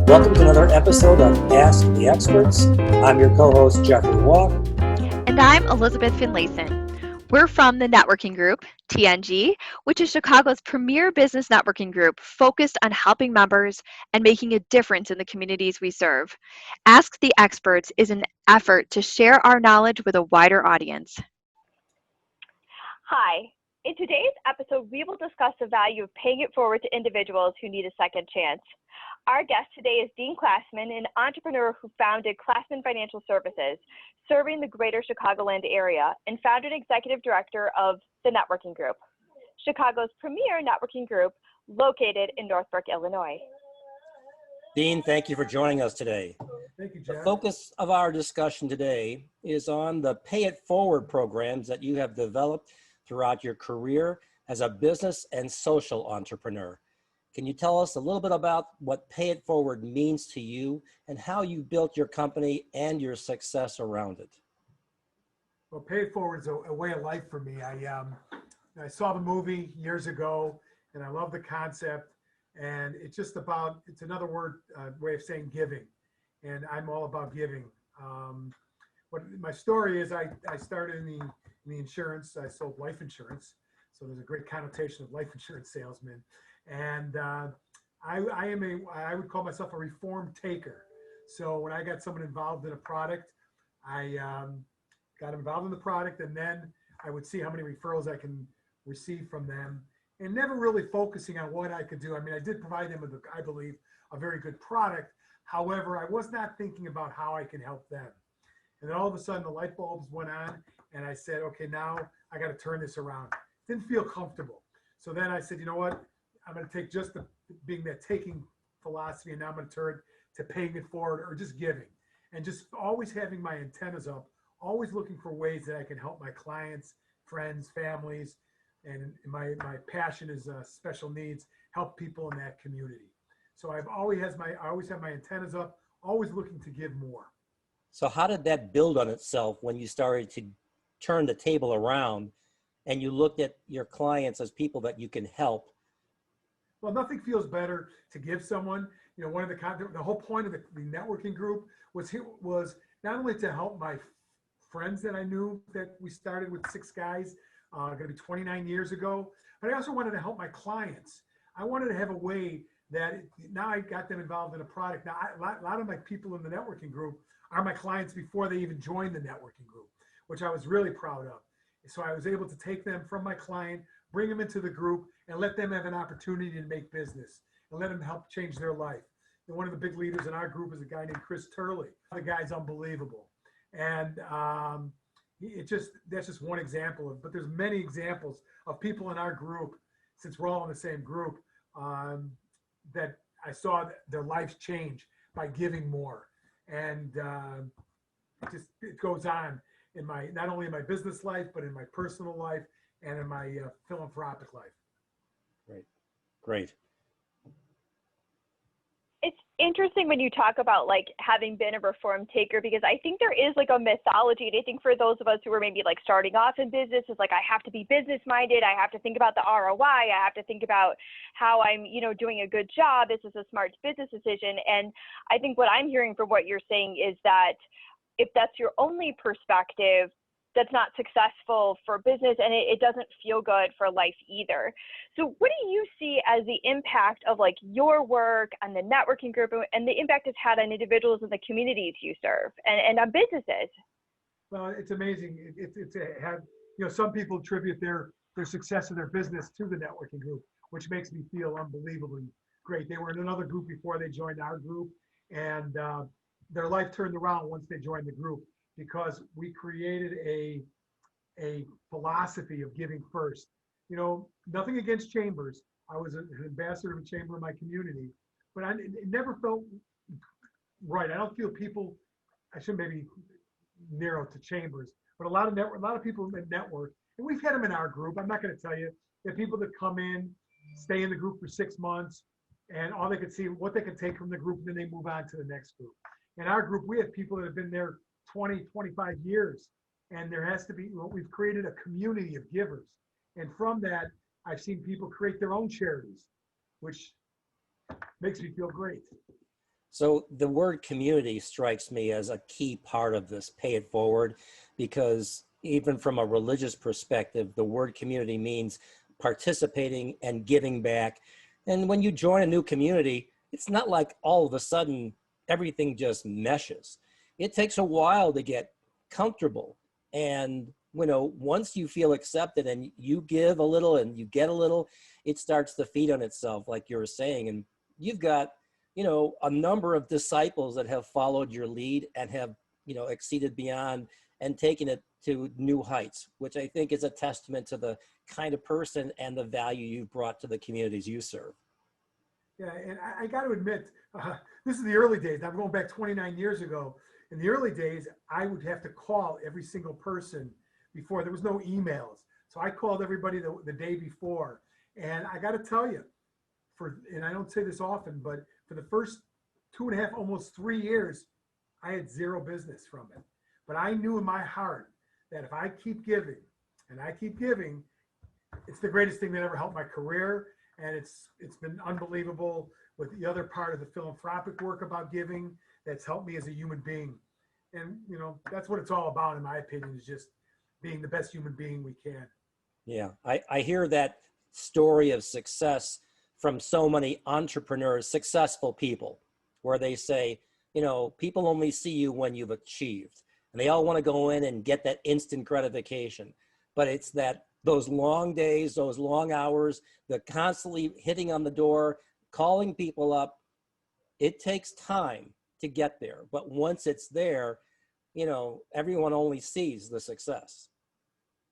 Welcome to another episode of Ask the Experts. I'm your co-host, Jeffrey Walk. And I'm Elizabeth Finlayson. We're from the networking group, TNG, which is Chicago's premier business networking group focused on helping members and making a difference in the communities we serve. Ask the Experts is an effort to share our knowledge with a wider audience. Hi. In today's episode, we will discuss the value of paying it forward to individuals who need a second chance. Our guest today is Dean Klassman, an entrepreneur who founded Klassman Financial Services, serving the Greater Chicagoland area, and founder and executive director of the Networking Group, Chicago's premier networking group located in Northbrook, Illinois. Dean, thank you for joining us today. Thank you, Jeff. The focus of our discussion today is on the Pay It Forward programs that you have developed throughout your career as a business and social entrepreneur. Can you tell us a little bit about what Pay It Forward means to you and how you built your company and your success around it? Well, Pay It Forward is a way of life for me. I saw the movie years ago, and I love the concept. And it's another way of saying giving. And I'm all about giving. What my story is, I started in the insurance. I sold life insurance. So there's a great connotation of life insurance salesman. And I would call myself a reform taker. So when I got someone involved in a product, I got involved in the product, and then I would see how many referrals I can receive from them, and never really focusing on what I could do. I mean, I did provide them with, I believe, a very good product. However, I was not thinking about how I can help them. And then all of a sudden the light bulbs went on, and I said, okay, now I got to turn this around. Didn't feel comfortable. So then I said, you know what? I'm going to take just being that taking philosophy, and now I'm going to turn to paying it forward, or just giving, and just always having my antennas up, always looking for ways that I can help my clients, friends, families, and my passion is special needs, help people in that community. So I always have my antennas up, always looking to give more. So how did that build on itself when you started to turn the table around and you looked at your clients as people that you can help? Well, nothing feels better to give someone. You know, the whole point of the networking group was not only to help my friends that I knew, that we started with 6 guys, going to be 29 years ago, but I also wanted to help my clients. I wanted to have a way that now I got them involved in a product. Now, a lot of my people in the networking group are my clients before they even joined the networking group, which I was really proud of. So I was able to take them from my client, bring them into the group, and let them have an opportunity to make business and let them help change their life. And one of the big leaders in our group is a guy named Chris Turley. The guy's unbelievable. And that's just one example but there's many examples of people in our group, since we're all in the same group, that I saw their lives change by giving more. And it goes on in not only in my business life, but in my personal life and in my philanthropic life. Great. It's interesting when you talk about like having been a reform taker, because I think there is like a mythology. And I think for those of us who are maybe like starting off in business, it's like, I have to be business minded. I have to think about the ROI. I have to think about how I'm, doing a good job. This is a smart business decision. And I think what I'm hearing from what you're saying is that if that's your only perspective, that's not successful for business, and it doesn't feel good for life either. So what do you see as the impact of like your work and the networking group, and the impact it's had on individuals in the communities you serve and on businesses? Well, it's amazing. Some people attribute their success of their business to the networking group, which makes me feel unbelievably great. They were in another group before they joined our group, and their life turned around once they joined the group, because we created a philosophy of giving first. Nothing against chambers. I was an ambassador of a chamber in my community, but it never felt right. I don't feel people, I shouldn't maybe narrow to chambers, but a lot of people in network, and we've had them in our group. I'm not going to tell you, the people that come in, stay in the group for 6 months, and all they could see what they could take from the group, and then they move on to the next group. In our group, we have people that have been there 20, 25 years, and there has to be, we've created a community of givers. And from that, I've seen people create their own charities, which makes me feel great. So the word community strikes me as a key part of this pay it forward, because even from a religious perspective, the word community means participating and giving back. And when you join a new community, it's not like all of a sudden everything just meshes. It takes a while to get comfortable. And once you feel accepted and you give a little and you get a little, it starts to feed on itself, like you were saying. And you've got a number of disciples that have followed your lead and have, exceeded beyond and taken it to new heights, which I think is a testament to the kind of person and the value you've brought to the communities you serve. Yeah, and I got to admit, this is the early days. I'm going back 29 years ago. In the early days, I would have to call every single person before. There was no emails. So I called everybody the day before. And I got to tell you, and I don't say this often, but for the first 2.5, almost 3 years, I had zero business from it. But I knew in my heart that if I keep giving and I keep giving, it's the greatest thing that ever helped my career. And it's been unbelievable with the other part of the philanthropic work about giving that's helped me as a human being. And, that's what it's all about, in my opinion, is just being the best human being we can. Yeah, I hear that story of success from so many entrepreneurs, successful people, where they say, people only see you when you've achieved. And they all want to go in and get that instant gratification. But it's those long days, those long hours, the constantly hitting on the door, calling people up. It takes time to get there. But once it's there, everyone only sees the success.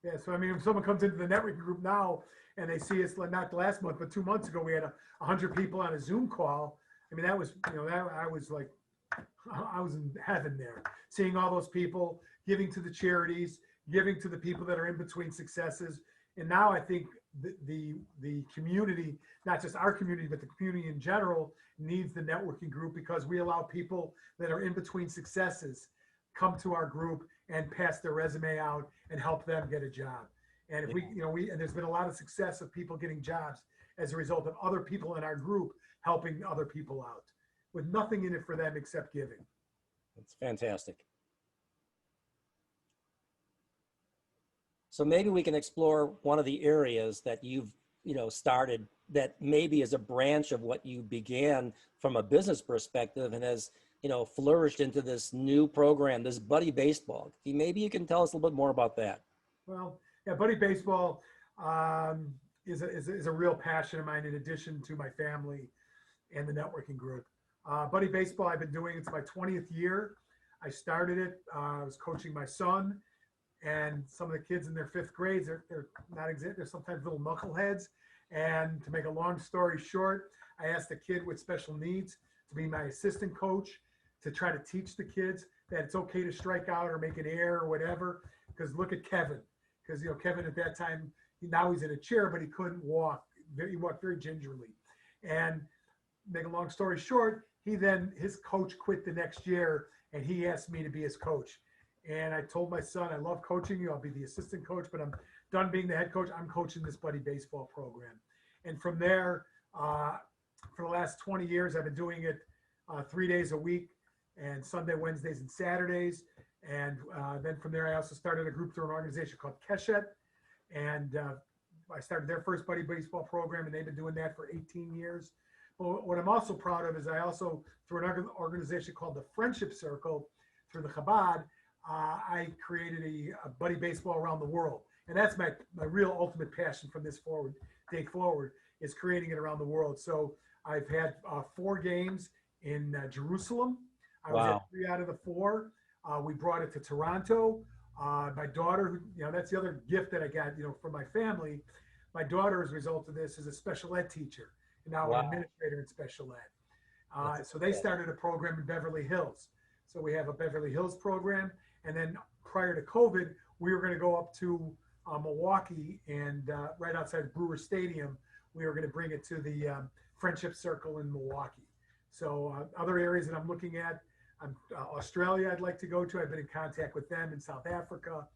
Yeah, so if someone comes into the networking group now and they see us, not last month, but 2 months ago, we had 100 people on a Zoom call. That was, I was like, I was in heaven there, seeing all those people giving to the charities, giving to the people that are in between successes. And now I think the community, not just our community, but the community in general, needs the networking group, because we allow people that are in between successes come to our group and pass their resume out and help them get a job. And if and there's been a lot of success of people getting jobs as a result of other people in our group helping other people out with nothing in it for them except giving. It's fantastic. So maybe we can explore one of the areas that you've, started that maybe is a branch of what you began from a business perspective and has, flourished into this new program, this buddy baseball. Maybe you can tell us a little bit more about that. Well, yeah, buddy baseball is a real passion of mine, in addition to my family and the networking group. Buddy baseball, I've been doing, it's my 20th year. I started it, I was coaching my son, and some of the kids in their 5th grades, they're not exact, they're sometimes little knuckleheads. And to make a long story short, I asked a kid with special needs to be my assistant coach, to try to teach the kids that it's okay to strike out or make an error or whatever. Because look at Kevin, because Kevin at that time, now he's in a chair, but he couldn't walk. He walked very gingerly. And make a long story short, his coach quit the next year, and he asked me to be his coach. And I told my son, I love coaching you. I'll be the assistant coach, but I'm done being the head coach. I'm coaching this buddy baseball program. And from there, for the last 20 years, I've been doing it 3 days a week, and Sunday, Wednesdays, and Saturdays. And then from there, I also started a group through an organization called Keshet. And I started their first buddy baseball program, and they've been doing that for 18 years. But what I'm also proud of is I also, through an organization called the Friendship Circle, through the Chabad, I created a buddy baseball around the world. And that's my real ultimate passion from this day forward, is creating it around the world. So I've had 4 games in Jerusalem. I was at 3 out of the 4. We brought it to Toronto. My daughter, that's the other gift that I got, from my family. My daughter, as a result of this, is a special ed teacher, and now an administrator in special ed. So they started a program in Beverly Hills. So we have a Beverly Hills program. And then prior to COVID, we were going to go up to Milwaukee, and right outside Brewer Stadium, we were going to bring it to the Friendship Circle in Milwaukee. So other areas that I'm looking at, Australia I'd like to go to. I've been in contact with them in South Africa,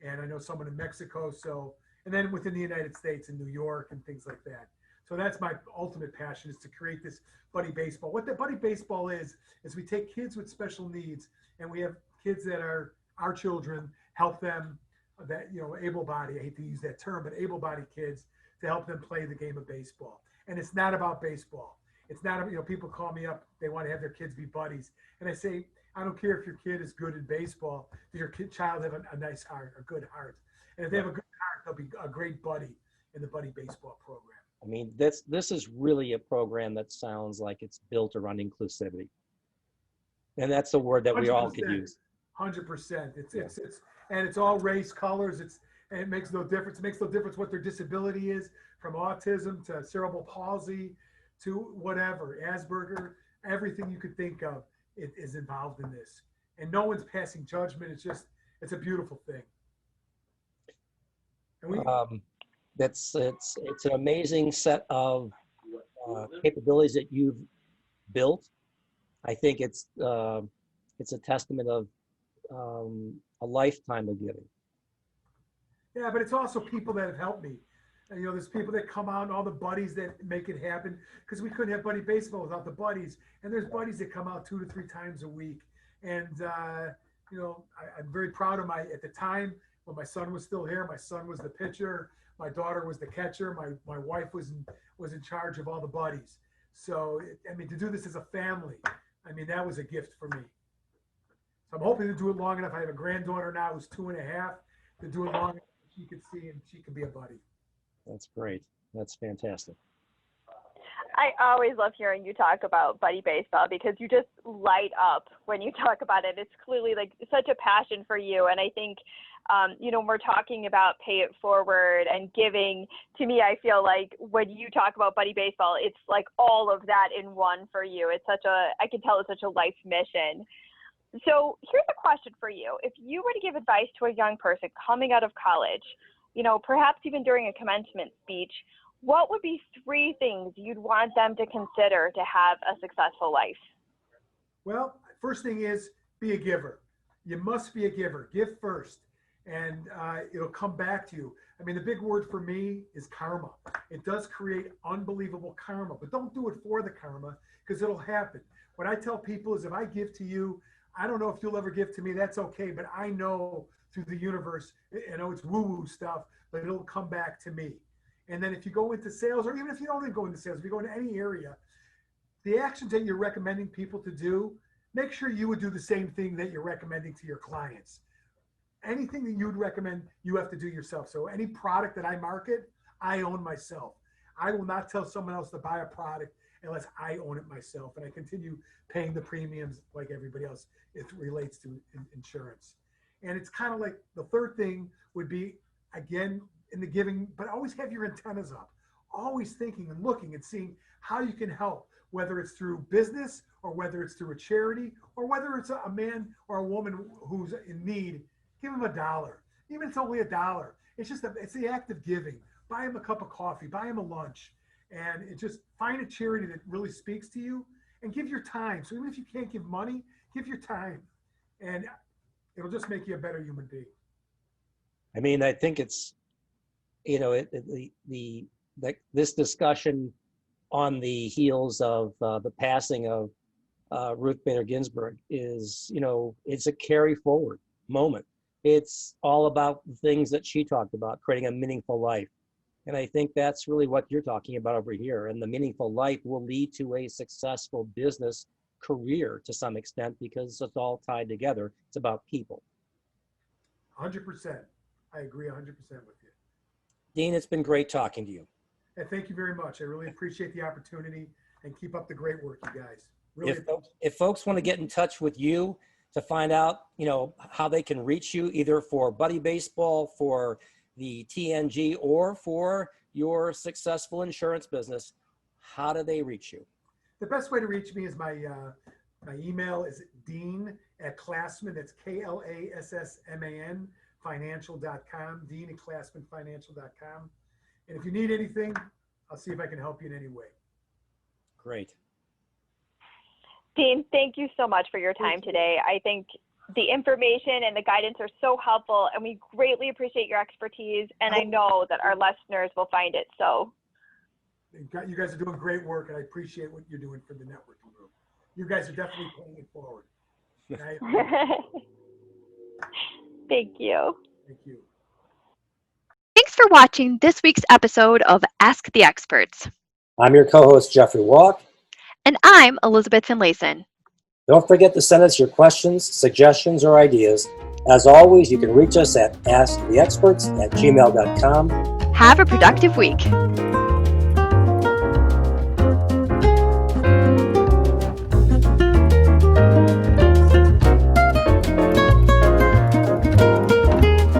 and I know someone in Mexico. So, and then within the United States in New York and things like that. So that's my ultimate passion, is to create this buddy baseball. What the buddy baseball is we take kids with special needs, and we have kids that are our children, help them, that, you know, able-bodied, I hate to use that term, but able-bodied kids, to help them play the game of baseball. And it's not about baseball. It's not, you know, people call me up, they want to have their kids be buddies. And I say, I don't care if your kid is good in baseball, does your child have a nice heart, a good heart? And if they have a good heart, they'll be a great buddy in the buddy baseball program. I mean, this is really a program that sounds like it's built around inclusivity. And that's the word that we all could use. 100%. It's all race, colors. And it makes no difference. It makes no difference what their disability is, from autism to cerebral palsy to whatever, Asperger, everything you could think of is involved in this. And no one's passing judgment. It's a beautiful thing. And it's an amazing set of capabilities that you've built. I think it's a testament of a lifetime of giving. Yeah, but it's also people that have helped me. And, you know, there's people that come out and all the buddies that make it happen, because we couldn't have buddy baseball without the buddies. And there's buddies that come out 2 to 3 times a week. And, you know, I'm very proud of at the time when my son was still here, my son was the pitcher, my daughter was the catcher, my wife was in charge of all the buddies. So, I mean, to do this as a family, I mean, that was a gift for me. So I'm hoping to do it long enough. I have a granddaughter now who's 2.5, to do it long enough she can see and she can be a buddy. That's great. That's fantastic. I always love hearing you talk about buddy baseball, because you just light up when you talk about it. It's clearly like such a passion for you. And I think, you know, when we're talking about pay it forward and giving, to me, I feel like when you talk about buddy baseball, it's like all of that in one for you. I can tell it's such a life mission. So here's a question for you. If you were to give advice to a young person coming out of college, you know, perhaps even during a commencement speech, what would be 3 things you'd want them to consider to have a successful life? Well, first thing is, be a giver. You must be a giver. Give first, and it'll come back to you. I mean, the big word for me is karma. It does create unbelievable karma, but don't do it for the karma, because it'll happen. What I tell people is, if I give to you, I don't know if you'll ever give to me, that's okay, but I know through the universe, I know it's woo-woo stuff, but it'll come back to me. And then if you go into sales, or even if you don't even go into sales, if you go into any area, the actions that you're recommending people to do, make sure you would do the same thing that you're recommending to your clients. Anything that you would recommend, you have to do yourself. So any product that I market, I own myself. I will not tell someone else to buy a product unless I own it myself. And I continue paying the premiums like everybody else. It relates to insurance. And it's kind of like the third thing would be, again, in the giving, but always have your antennas up, always thinking and looking and seeing how you can help, whether it's through business or whether it's through a charity or whether it's a man or a woman who's in need. Give them $1, even if it's only $1. It's just it's the act of giving. Buy them a cup of coffee, buy them a lunch, and it just find a charity that really speaks to you and give your time. So even if you can't give money, give your time, and it'll just make you a better human being. I mean, I think it's, you know, this discussion on the heels of the passing of Ruth Bader Ginsburg is, you know, it's a carry forward moment. It's all about the things that she talked about, creating a meaningful life. And I think that's really what you're talking about over here. And the meaningful life will lead to a successful business career to some extent, because it's all tied together. It's about people. 100%. I agree 100% with you. Dean, it's been great talking to you. And thank you very much. I really appreciate the opportunity, and keep up the great work, you guys. Really. If folks want to get in touch with you to find out, you know, how they can reach you, either for Buddy Baseball, for the TNG, or for your successful insurance business, how do they reach you? The best way to reach me is my email is Dean@Klassman. That's Klassman financial.com. Dean@KlassmanFinancial.com. And if you need anything, I'll see if I can help you in any way. Great. Dean, thank you so much for your time today. I think the information and the guidance are so helpful, and we greatly appreciate your expertise, and I know that our listeners will find it. So you guys are doing great work, and I appreciate what you're doing for the networking group. You guys are definitely paying it forward. Thank you. Thank you. Thanks for watching this week's episode of Ask the Experts. I'm your co-host, Jeffrey Walk. And I'm Elizabeth Finlayson. Don't forget to send us your questions, suggestions, or ideas. As always, you can reach us at asktheexperts@gmail.com. Have a productive week.